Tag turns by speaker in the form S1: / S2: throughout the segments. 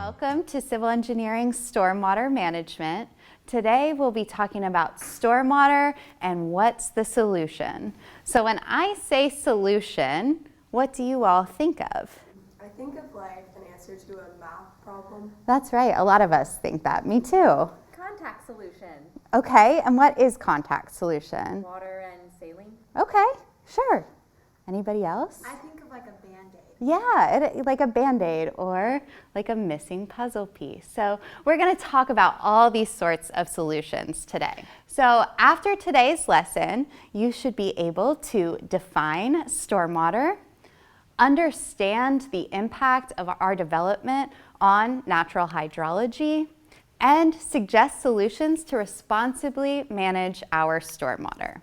S1: Welcome to Civil Engineering Stormwater Management. Today we'll be talking about stormwater and what's the solution. So when I say solution, what do you all think of?
S2: I think of like an answer to a math problem.
S1: That's right, a lot of us think that. Me too.
S3: Contact solution.
S1: Okay, and what is contact solution?
S3: Water and saline.
S1: Okay, sure. Anybody else?
S2: I think of like a Band-Aid.
S1: Yeah, like a Band-Aid or like a missing puzzle piece. So we're going to talk about all these sorts of solutions today. So after today's lesson, you should be able to define stormwater, understand the impact of our development on natural hydrology, and suggest solutions to responsibly manage our stormwater.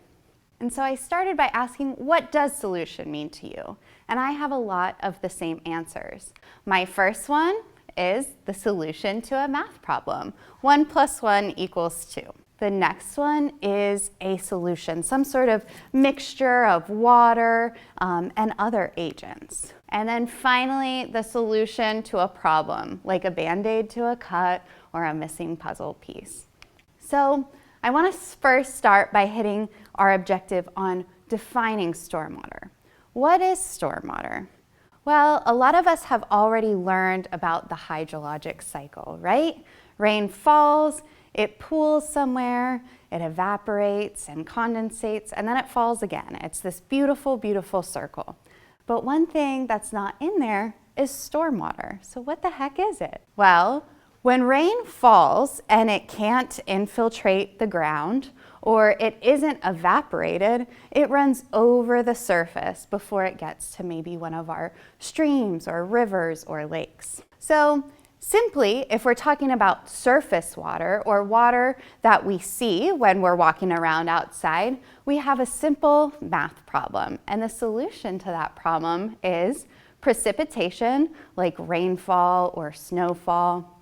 S1: And so I started by asking, what does solution mean to you? And I have a lot of the same answers. My first one is the solution to a math problem. 1 + 1 = 2. The next one is a solution, some sort of mixture of water and other agents. And then finally, the solution to a problem, like a Band-Aid to a cut or a missing puzzle piece. So I want to first start by hitting our objective on defining stormwater. What is stormwater? Well, a lot of us have already learned about the hydrologic cycle, right? Rain falls, it pools somewhere, it evaporates and condensates, and then it falls again. It's this beautiful, beautiful circle. But one thing that's not in there is stormwater. So what the heck is it? Well, when rain falls and it can't infiltrate the ground or it isn't evaporated, it runs over the surface before it gets to maybe one of our streams or rivers or lakes. So simply, if we're talking about surface water or water that we see when we're walking around outside, we have a simple math problem. And the solution to that problem is precipitation, like rainfall or snowfall,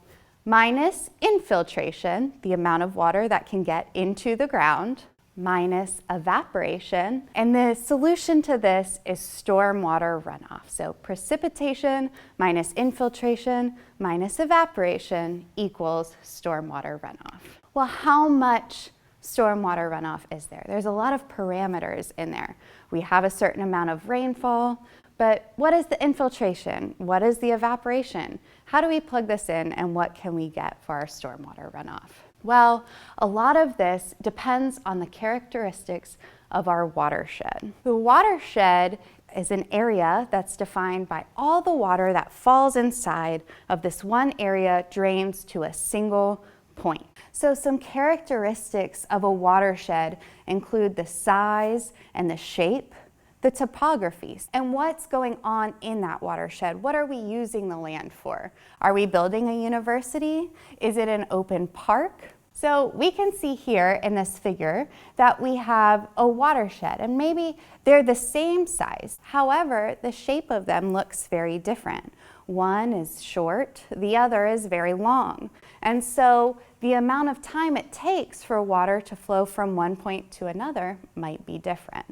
S1: minus infiltration, the amount of water that can get into the ground, minus evaporation. And the solution to this is stormwater runoff. So precipitation minus infiltration minus evaporation equals stormwater runoff. Well, how much stormwater runoff is there? There's a lot of parameters in there. We have a certain amount of rainfall, but what is the infiltration? What is the evaporation? How do we plug this in and what can we get for our stormwater runoff? Well, a lot of this depends on the characteristics of our watershed. The watershed is an area that's defined by all the water that falls inside of this one area drains to a single point. So some characteristics of a watershed include the size and the shape, the topography, and what's going on in that watershed. What are we using the land for? Are we building a university? Is it an open park? So we can see here in this figure that we have a watershed, and maybe they're the same size. However, the shape of them looks very different. One is short, the other is very long. And so the amount of time it takes for water to flow from one point to another might be different.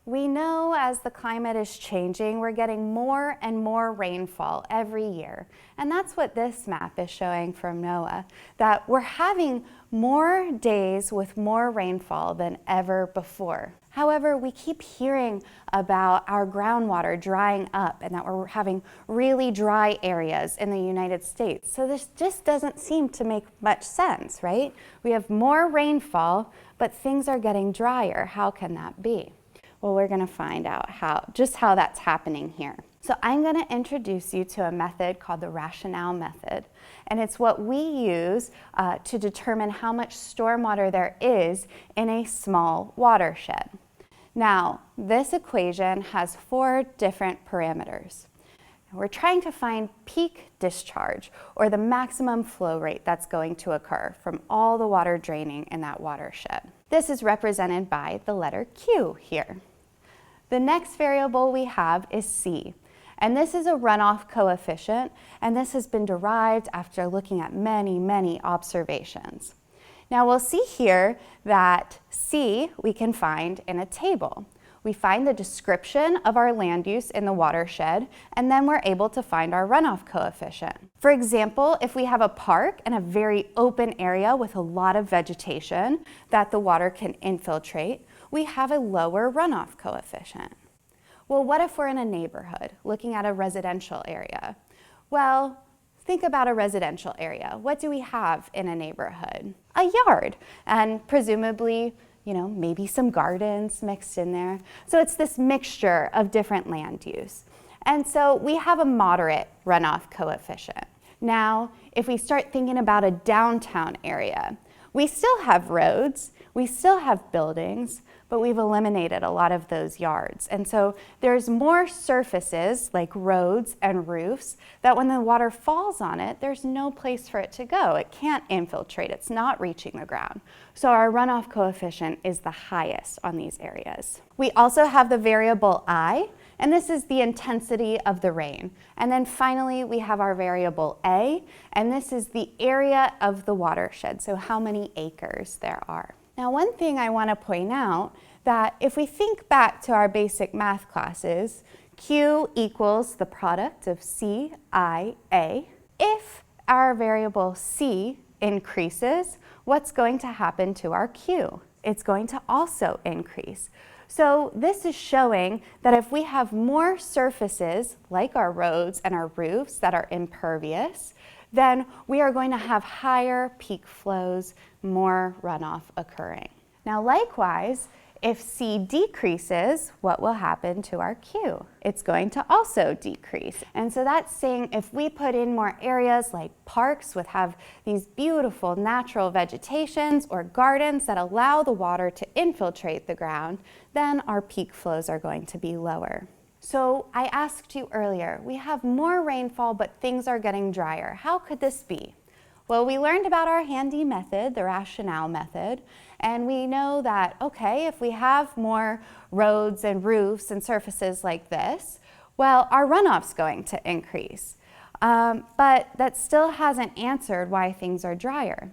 S1: We know as the climate is changing, we're getting more and more rainfall every year. And that's what this map is showing from NOAA, that we're having more days with more rainfall than ever before. However, we keep hearing about our groundwater drying up and that we're having really dry areas in the United States. So this just doesn't seem to make much sense, right? We have more rainfall, but things are getting drier. How can that be? Well, we're going to find out how that's happening here. So I'm going to introduce you to a method called the rationale method. And it's what we use to determine how much stormwater there is in a small watershed. Now, this equation has 4 different parameters. We're trying to find peak discharge, or the maximum flow rate that's going to occur from all the water draining in that watershed. This is represented by the letter Q here. The next variable we have is C, and this is a runoff coefficient, and this has been derived after looking at many, many observations. Now we'll see here that C we can find in a table. We find the description of our land use in the watershed, and then we're able to find our runoff coefficient. For example, if we have a park and a very open area with a lot of vegetation that the water can infiltrate, we have a lower runoff coefficient. Well, what if we're in a neighborhood looking at a residential area? Well, think about a residential area. What do we have in a neighborhood? A yard, and presumably, maybe some gardens mixed in there. So it's this mixture of different land use. And so we have a moderate runoff coefficient. Now, if we start thinking about a downtown area, we still have roads, we still have buildings, but we've eliminated a lot of those yards. And so there's more surfaces like roads and roofs that when the water falls on it, there's no place for it to go. It can't infiltrate, it's not reaching the ground. So our runoff coefficient is the highest on these areas. We also have the variable I, and this is the intensity of the rain. And then finally, we have our variable A, and this is the area of the watershed, so how many acres there are. Now, one thing I want to point out that if we think back to our basic math classes, Q equals the product of C, I, A. If our variable C increases, what's going to happen to our Q? It's going to also increase. So this is showing that if we have more surfaces, like our roads and our roofs that are impervious, then we are going to have higher peak flows, more runoff occurring. Now likewise, if C decreases, what will happen to our Q? It's going to also decrease. And so that's saying if we put in more areas like parks would have these beautiful natural vegetations or gardens that allow the water to infiltrate the ground, then our peak flows are going to be lower. So I asked you earlier, we have more rainfall, but things are getting drier. How could this be? Well, we learned about our handy method, the rationale method, and we know that, okay, if we have more roads and roofs and surfaces like this, well, our runoff's going to increase. But that still hasn't answered why things are drier.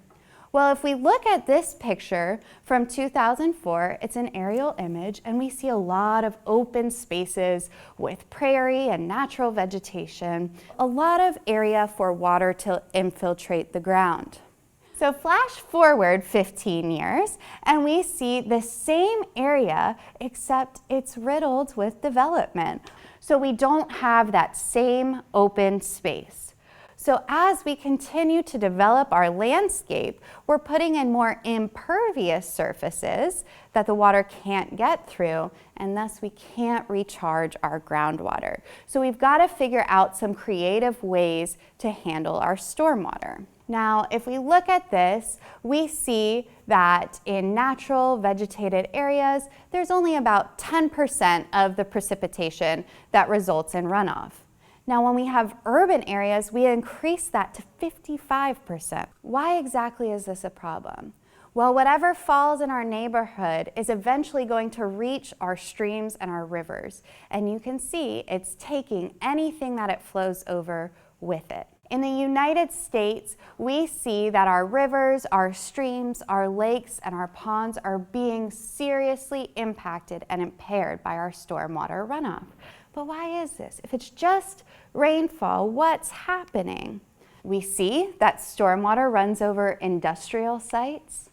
S1: Well, if we look at this picture from 2004, it's an aerial image, and we see a lot of open spaces with prairie and natural vegetation, a lot of area for water to infiltrate the ground. So flash forward 15 years, and we see the same area, except it's riddled with development. So we don't have that same open space. So as we continue to develop our landscape, we're putting in more impervious surfaces that the water can't get through, and thus we can't recharge our groundwater. So we've got to figure out some creative ways to handle our stormwater. Now, if we look at this, we see that in natural vegetated areas, there's only about 10% of the precipitation that results in runoff. Now, when we have urban areas, we increase that to 55%. Why exactly is this a problem? Well, whatever falls in our neighborhood is eventually going to reach our streams and our rivers. And you can see it's taking anything that it flows over with it. In the United States, we see that our rivers, our streams, our lakes, and our ponds are being seriously impacted and impaired by our stormwater runoff. But why is this? If it's just rainfall, what's happening? We see that stormwater runs over industrial sites,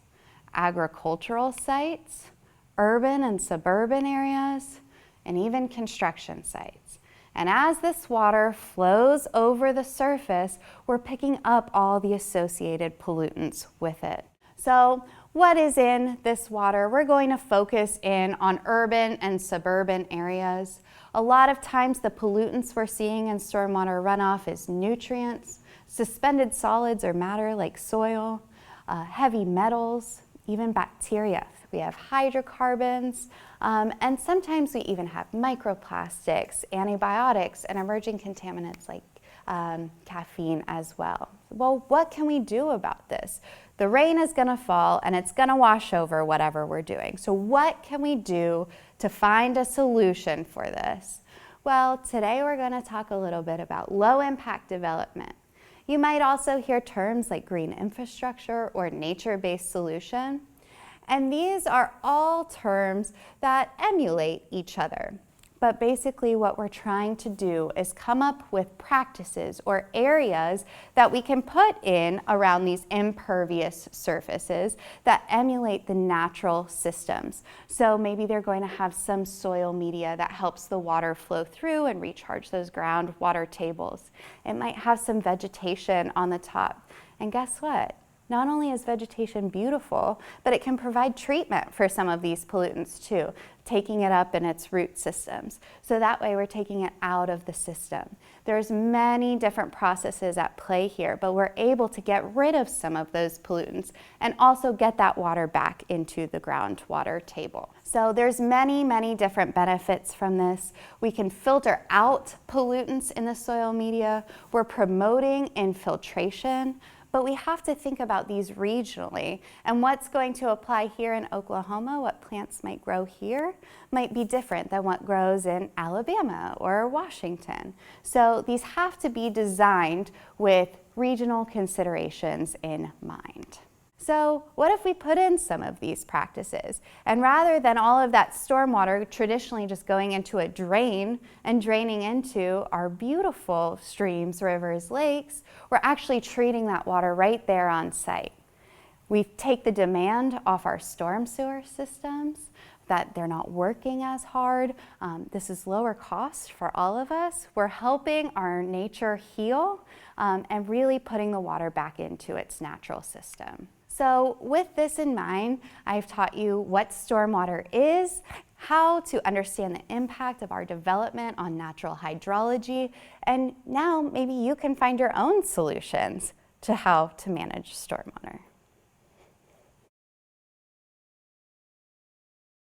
S1: agricultural sites, urban and suburban areas, and even construction sites. And as this water flows over the surface, we're picking up all the associated pollutants with it. So what is in this water? We're going to focus in on urban and suburban areas. A lot of times the pollutants we're seeing in stormwater runoff is nutrients, suspended solids or matter like soil, heavy metals, even bacteria. We have hydrocarbons, and sometimes we even have microplastics, antibiotics, and emerging contaminants like caffeine as well. Well, what can we do about this? The rain is going to fall and it's going to wash over whatever we're doing. So what can we do to find a solution for this? Well, today we're going to talk a little bit about low impact development. You might also hear terms like green infrastructure or nature-based solution. And these are all terms that emulate each other. But basically what we're trying to do is come up with practices or areas that we can put in around these impervious surfaces that emulate the natural systems. So maybe they're going to have some soil media that helps the water flow through and recharge those groundwater tables. It might have some vegetation on the top. And guess what? Not only is vegetation beautiful, but it can provide treatment for some of these pollutants too, taking it up in its root systems. So that way we're taking it out of the system. There's many different processes at play here, but we're able to get rid of some of those pollutants and also get that water back into the groundwater table. So there's many different benefits from this. We can filter out pollutants in the soil media. We're promoting infiltration. But we have to think about these regionally, and what's going to apply here in Oklahoma, what plants might grow here, might be different than what grows in Alabama or Washington. So these have to be designed with regional considerations in mind. So what if we put in some of these practices? And rather than all of that stormwater traditionally just going into a drain and draining into our beautiful streams, rivers, lakes, we're actually treating that water right there on site. We take the demand off our storm sewer systems, that they're not working as hard. This is lower cost for all of us. We're helping our nature heal and really putting the water back into its natural system. So with this in mind, I've taught you what stormwater is, how to understand the impact of our development on natural hydrology, and now maybe you can find your own solutions to how to manage stormwater.